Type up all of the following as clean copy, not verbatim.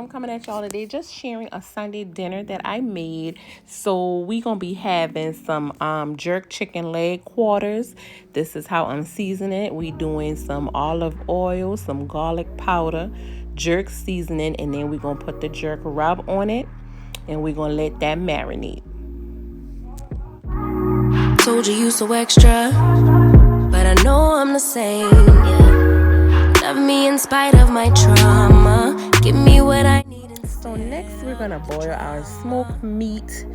I'm coming at y'all today just sharing a Sunday dinner that I made. So we gonna be having some jerk chicken leg quarters. This is how I'm seasoning it. We doing some olive oil, some garlic powder, jerk seasoning, and then we gonna put the jerk rub on it, and we gonna let that marinate. Told you so extra, but I know I'm the same. Yeah. Love me in spite of my trauma. Give me what I need. So next we're gonna boil our smoked meat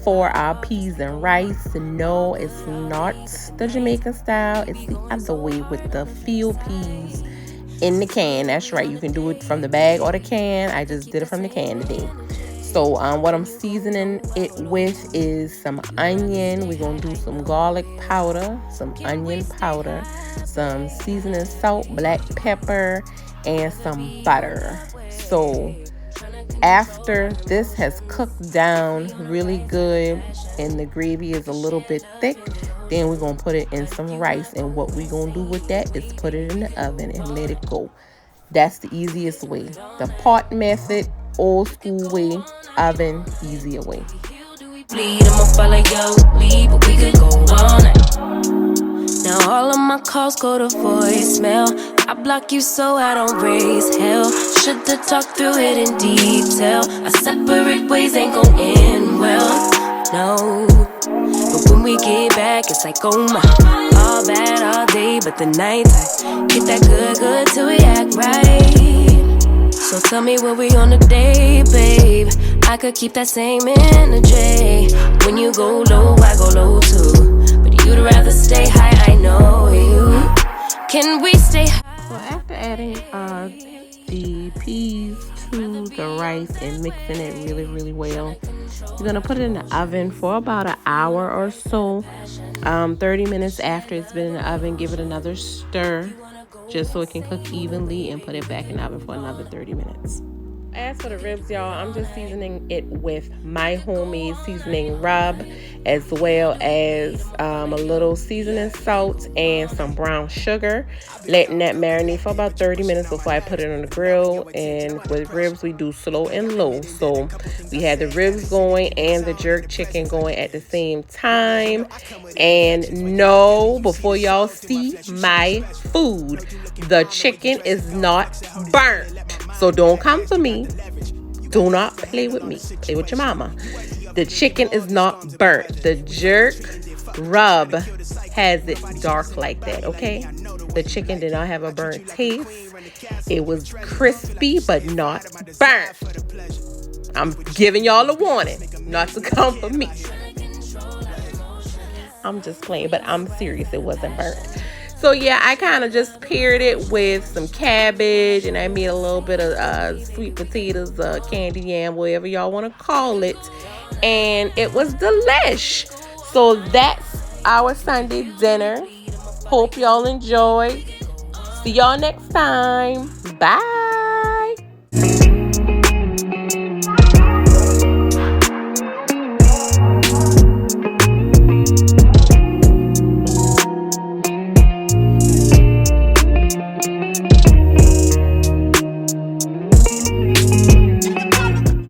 for our peas and rice. No, it's not the Jamaican style. It's the other way with the field peas in the can. That's right. You can do it from the bag or the can. I just did it from the can today. So what I'm seasoning it with is some onion. We're going to do some garlic powder, some onion powder, some seasoning salt, black pepper, and some butter. So after this has cooked down really good and the gravy is a little bit thick, then we're going to put it in some rice. And what we're going to do with that is put it in the oven and let it go. That's the easiest way. The pot method, old school way, oven, easier way. Now all of my calls go to voicemail. I block you so I don't raise hell. Should've talked through it in detail. Our separate ways ain't gon' end well. No, but when we get back, it's like oh my. All bad all day, but the night I get that good till we act right. So tell me when we on a day, babe. I could keep that same energy. When you go low, I go low too. But you'd rather stay high, I know you. Can we stay high? So after adding the peas to the rice and mixing it really well, you're gonna put it in the oven for about an hour or so. 30 minutes after it's been in the oven, give it another stir just so it can cook evenly, and put it back in the oven for another 30 minutes. As for the ribs, y'all, I'm just seasoning it with my homemade seasoning rub, as well as a little seasoning salt and some brown sugar, letting that marinate for about 30 minutes before I put it on the grill. And with ribs, we do slow and low. So we had the ribs going and the jerk chicken going at the same time. And no, before y'all see my food, the chicken is not burnt. So don't come for me. Do not play with me. Play with your mama. The chicken is not burnt. The jerk rub has it dark like that, okay? The chicken did not have a burnt taste. It was crispy, but not burnt. I'm giving y'all a warning not to come for me. I'm just playing, but I'm serious. It wasn't burnt. So yeah, I kind of just paired it with some cabbage, and I made a little bit of sweet potatoes, candy yam, whatever y'all want to call it, and it was delish. So that's our Sunday dinner. Hope y'all enjoy. See y'all next time. Bye.